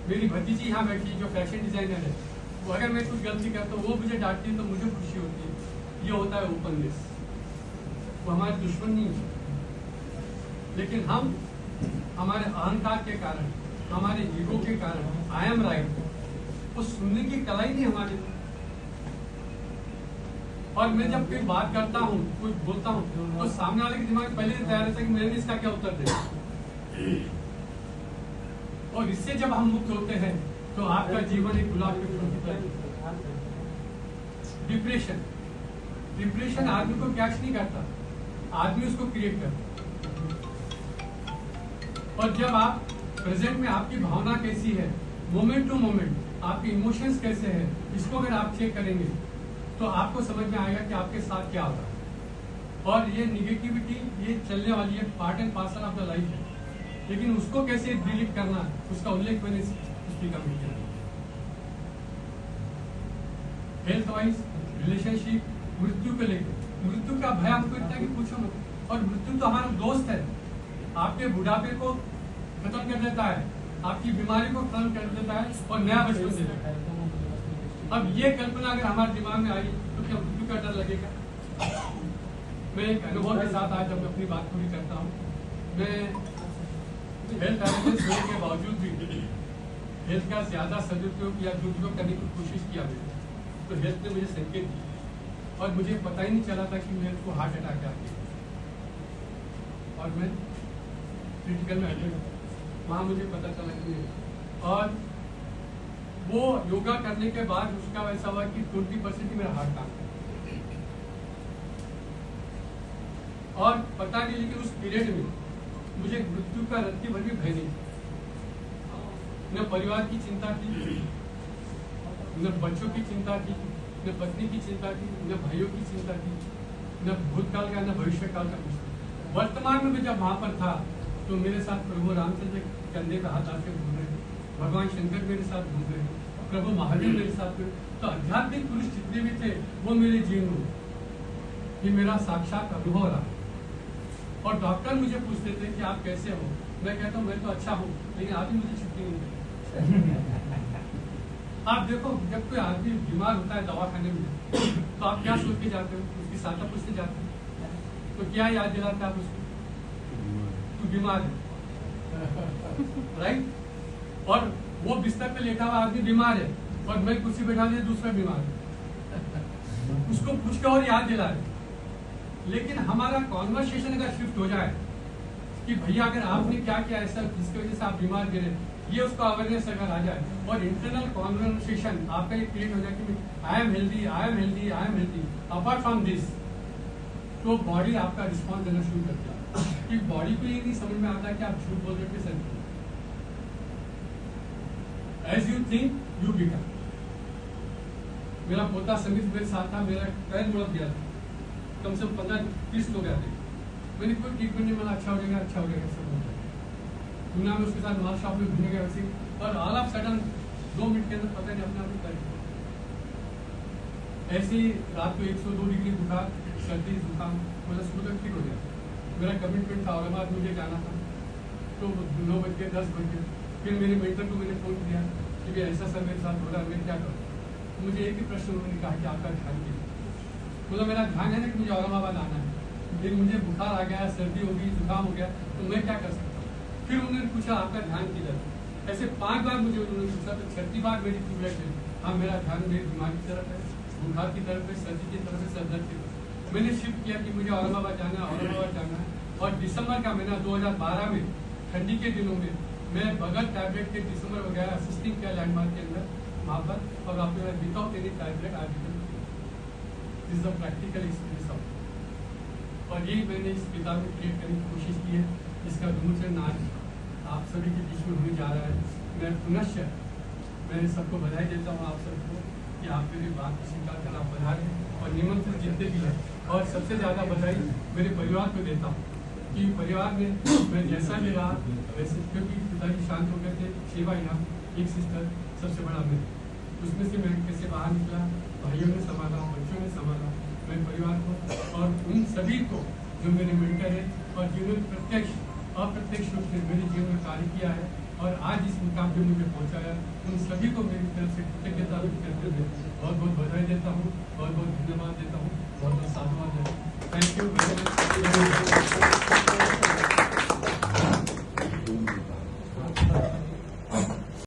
मेरी भतीजी यहाँ बैठी जो फैशन डिजाइनर है, वो अगर मैं कुछ गलती करता हूँ वो मुझे डांटती है तो मुझे खुशी होती है। ये होता है ओपननेस। वो हमारे दुश्मन नहीं है, लेकिन हम हमारे अहंकार के कारण, हमारे ईगो के कारण, आई एम राइट, वो सुनने की कला ही नहीं हमारे। और मैं जब कोई बात करता हूँ, कुछ बोलता हूँ, तो सामने वाले के दिमाग में पहले से तैयार रहता है कि मैंने इसका क्या उत्तर देना। और इससे जब हम मुक्त होते हैं तो आपका जीवन एक गुलाब के फूल की तरह। डिप्रेशन, डिप्रेशन आदमी को कैच नहीं करता, आदमी उसको क्रिएट करता। और जब आप प्रेजेंट में आपकी भावना कैसी है, मोमेंट टू मोमेंट आपके इमोशंस कैसे हैं, इसको अगर आप चेक करेंगे तो आपको समझ में आएगा कि आपके साथ क्या होता है। और ये निगेटिविटी ये चलने वाली है, part and parcel of the life है, लेकिन उसको कैसे डिलीट करना, उसका उल्लेख मैंने स्पीकर में किया। हेल्थ वाइज, रिलेशनशिप, मृत्यु को लेकर, मृत्यु का भय हमको इतना कि पूछो मत। और मृत्यु तो हमारा दोस्त है, आपके बुढ़ापे को खत्म कर देता है, आपकी बीमारी को खत्म कर देता है और नया बचपन दे देता है। अब ये कल्पना अगर हमारे दिमाग में आई तो क्या मृत्यु का डर लगेगा? मैं एक अनुभव के साथ आज अपनी बात पूरी करता हूँ। मैं हेल्थ अवेयरनेस होने के बावजूद भी हेल्थ का ज्यादा सदुपयोग या दुरुपयोग करने की कोशिश किया मैंने, तो हेल्थ ने मुझे संकेत दिया और मुझे पता ही नहीं चला था कि मेरे को हार्ट अटैक आ गया और मैं क्रिटिकल में एडमिट। वहाँ मुझे पता चला कि और वो योगा करने के बाद उसका ऐसा हुआ कि 20% ही मेरा हार्ट काम था। और पता नहीं, लेकिन उस पीरियड में मुझे मृत्यु का रत्ती भर भी भय नहीं था। न परिवार की चिंता थी, न बच्चों की चिंता थी, न पत्नी की चिंता थी, न भाइयों की चिंता थी, न भूतकाल का, न भविष्य काल का कुछ। वर्तमान में जब वहां पर था तो मेरे साथ प्रभु रामचंद्र कंधे पे हाथ आके घूम रहे थे, भगवान शंकर मेरे साथ घूम रहे थे, प्रभु महादेव मेरे साथ। तो आध्यात्मिक पुरुष जितने भी थे वो मेरे जीवन में, ये मेरा साक्षात अनुभव रहा। और डॉक्टर मुझे पूछते थे कि आप कैसे हो, मैं कहता हूँ मैं तो अच्छा हूँ, लेकिन आदमी मुझे छुट्टी नहीं देता। आप देखो, जब कोई आदमी बीमार होता है दवाखाने में तो आप क्या सोच के जाते हो? उसकी साटा पूछते जाते हो, तो क्या याद दिलाते आप उसको? तू बीमार है, राइट? और वो बिस्तर पे लेटा हुआ आदमी बीमार है और मैं कुर्सी बैठा दिया, दूसरा बीमार है, उसको पूछ के और याद दिला रहे। लेकिन हमारा कॉन्वर्सेशन अगर शिफ्ट हो जाए कि भैया अगर आपने क्या किया ऐसा जिसकी वजह से आप बीमार गिरे, ये उसको अवेयरनेस अगर आ जाए और इंटरनल कॉन्वर्सेशन आपका ये क्रिएट हो जाए कि I am healthy, I am healthy, I am healthy apart from this, तो बॉडी आपका रिस्पॉन्स देना शुरू करती है। कि बॉडी को ये नहीं समझ में आता कि आप झूठ बोल रहे थे sir. As you think you become. मेरा पोता समित मेरे साथ था, मेरा पैर मुड़ गया था, कम से कम 15-20 लोग आते। मैंने कोई ट्रीटमेंट नहीं, मैंने अच्छा हो जाएगा, अच्छा हो जाएगा, सब हो जाएगा। दुनिया में उसके साथ माल शॉप में घूमने गया वैसे, और ऑल ऑफ सडन 2 मिनट के अंदर पता नहीं अपने आप ही कर। ऐसे ही रात को 102 डिग्री बुखार, सर्दी, जुकाम, मतलब सुबह ठीक हो गया। मेरा कमिटमेंट था औरंगाबाद मुझे जाना था, तो 9 बज के 10 बज गए। फिर मेरे मेंटर को मैंने फोन किया कि ऐसा सर मेरे साथ हो रहा है, मैं क्या करूँ? तो मुझे एक ही प्रश्न उन्होंने कहा कि आपका ध्यान कीजिए। मतलब मेरा ध्यान है ना कि मुझे औरंगाबाद आना है, लेकिन मुझे बुखार आ गया, सर्दी हो गई, जुकाम हो गया, तो मैं क्या कर सकता हूँ? फिर उन्होंने पूछा आपका ध्यान किधर? ऐसे 5 बार मुझे उन्होंने पूछा, तो 6ठी बार मेरी ट्यूबलाइट है, हाँ मेरा ध्यान मेरी बीमारी की तरफ है, बुखार की तरफ है, सर्दी की तरफ है, सर दर्द की तरफ। मैंने शिफ्ट किया कि मुझे औरंगाबाद जाना है, औरंगाबाद जाना है। और दिसंबर का महीना 2012 में ठंडी के दिनों में मैं बगैर टैबलेट के दिसंबर वगैरह असिस्टिंग किया लैंडमार्क के अंदर वहाँ पर, और आपके विदाउट एनी टैबलेट आज this the practical experience of. और यही मैंने इस किताब में क्रिएट करने की कोशिश की है, जिसका विमोचन आज आप सभी के बीच में होने जा रहा है। मैं पुनश्च मैं सबको बधाई देता हूँ आप सबको कि आप मेरी बात को स्वीकार कर आप बधा रहे हैं और निमंत्रण जितने भी है। और सबसे ज़्यादा बधाई मेरे परिवार को देता हूँ कि परिवार में मैं जैसा भी रहा वैसे, क्योंकि पिताजी शांत हो गए थे, सेवा यहाँ एक सिस्टर सबसे बड़ा मेरे, उसमें से मैं कैसे बाहर निकला, भाइयों ने संभाला, बच्चों ने संभाला, मैं परिवार को और उन सभी को जो मेरे मेंटर है और जिन्होंने प्रत्यक्ष अप्रत्यक्ष रूप से मेरे जीवन में कार्य किया है, और आज इस मुकाम पे मुझे पहुंचाया, उन सभी को मेरी तरफ से कृतज्ञता व्यक्त करते हुए बहुत बहुत बधाई देता हूँ, बहुत बहुत धन्यवाद देता हूँ, बहुत बहुत साधुवाद देता हूँ। Thank you very much.